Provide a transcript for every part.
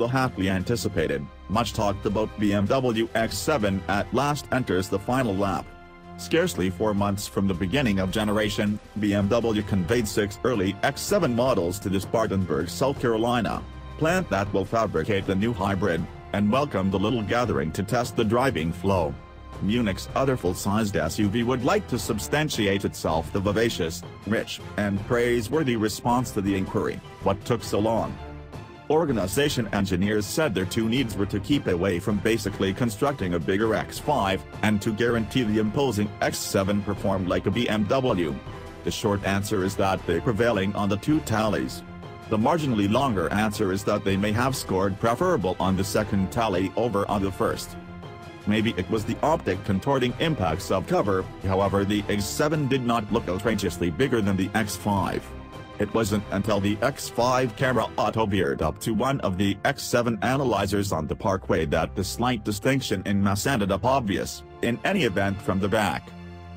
hotly anticipated, much talked about BMW X7 at last enters the final lap. Scarcely 4 months from the beginning of generation, BMW conveyed 6 early X7 models to the Spartanburg, South Carolina plant that will fabricate the new hybrid, and welcome the little gathering to test the driving flow. Munich's other full-sized SUV would like to substantiate itself the vivacious, rich, and praiseworthy response to the inquiry, "What took so long?" Organization engineers said their two needs were to keep away from basically constructing a bigger X5, and to guarantee the imposing X7 performed like a BMW. The short answer is that they're prevailing on the two tallies. The marginally longer answer is that they may have scored preferable on the second tally over on the first. Maybe it was the optic contorting impacts of cover, however the X7 did not look outrageously bigger than the X5. It wasn't until the X5 camera auto veered up to one of the X7 analyzers on the parkway that the slight distinction in mass ended up obvious. In any event, from the back,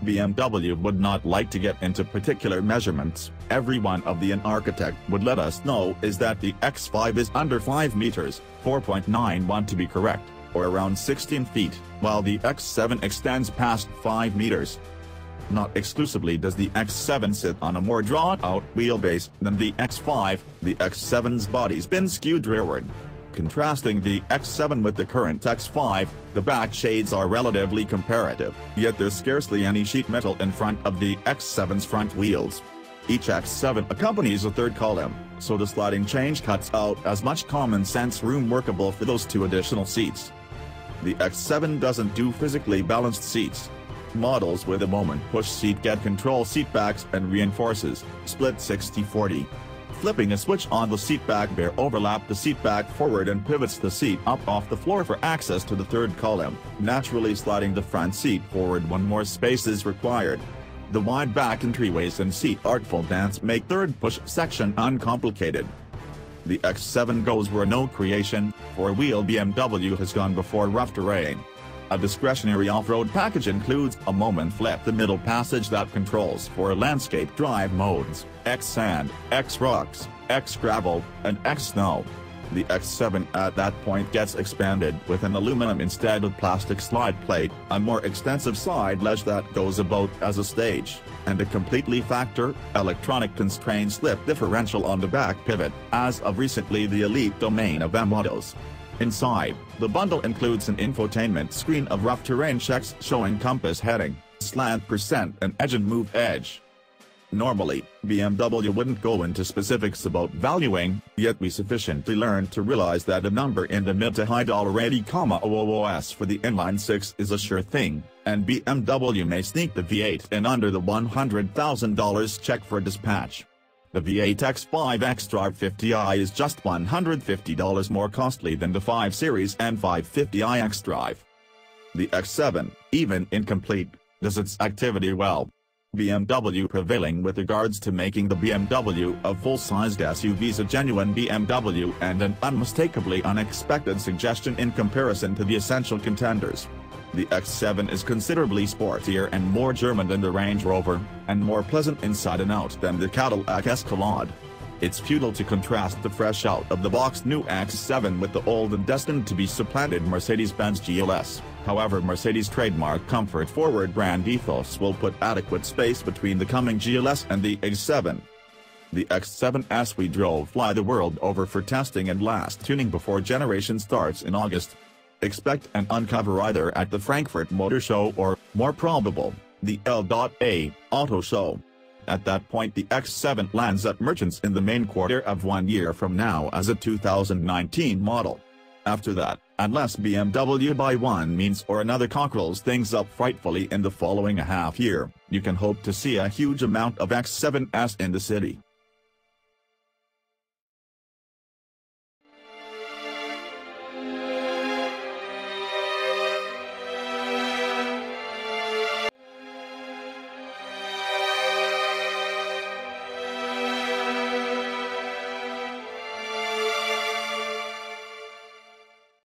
BMW would not like to get into particular measurements. Every one of the an architect would let us know is that the X5 is under 5 meters, 4.91 to be correct, or around 16 feet, while the X7 extends past 5 meters. Not exclusively does the X7 sit on a more drawn-out wheelbase than the X5, the X7's body's been skewed rearward. Contrasting the X7 with the current X5, the back shades are relatively comparative, yet there's scarcely any sheet metal in front of the X7's front wheels. Each X7 accompanies a third column, so the sliding change cuts out as much common sense room workable for those 2 additional seats. The X7 doesn't do physically balanced seats. Models with a moment push seat get control seatbacks and reinforces, split 60-40. Flipping a switch on the seatback bear overlap the seatback forward and pivots the seat up off the floor for access to the third column, naturally sliding the front seat forward when more space is required. The wide back entryways and seat artful dance make third push section uncomplicated. The X7 goes where no creation, 4-wheel BMW has gone before rough terrain. A discretionary off-road package includes a moment flip the middle passage that controls 4 landscape drive modes, X-Sand, X-Rocks, X-Gravel, and X-Snow. The X7 at that point gets expanded with an aluminum instead of plastic slide plate, a more extensive side ledge that goes about as a stage, and a completely factor, electronic constrained slip differential on the back pivot, as of recently the elite domain of M models. Inside, the bundle includes an infotainment screen of rough terrain checks showing compass heading, slant percent and edge and move edge. Normally, BMW wouldn't go into specifics about valuing, yet we sufficiently learned to realize that a number in the mid to high $80,000 for the inline-6 is a sure thing, and BMW may sneak the V8 in under the $100,000 check for dispatch. The V8 X5 xDrive 50i is just $150 more costly than the 5 Series and 550i xDrive. The X7, even incomplete, does its activity well. BMW prevailing with regards to making the BMW of full-sized SUVs a genuine BMW and an unmistakably unexpected suggestion in comparison to the essential contenders. The X7 is considerably sportier and more German than the Range Rover, and more pleasant inside and out than the Cadillac Escalade. It's futile to contrast the fresh out-of-the-box new X7 with the old and destined to be supplanted Mercedes-Benz GLS. However, Mercedes' trademark comfort-forward brand ethos will put adequate space between the coming GLS and the X7. The X7s we drove fly the world over for testing and last tuning before generation starts in August. Expect an uncover either at the Frankfurt Motor Show or, more probable, the L.A. Auto Show. At that point the X7 lands at merchants in the main quarter of 1 year from now as a 2019 model. After that, unless BMW by one means or another cockerels things up frightfully in the following half year, you can hope to see a huge amount of X7s in the city.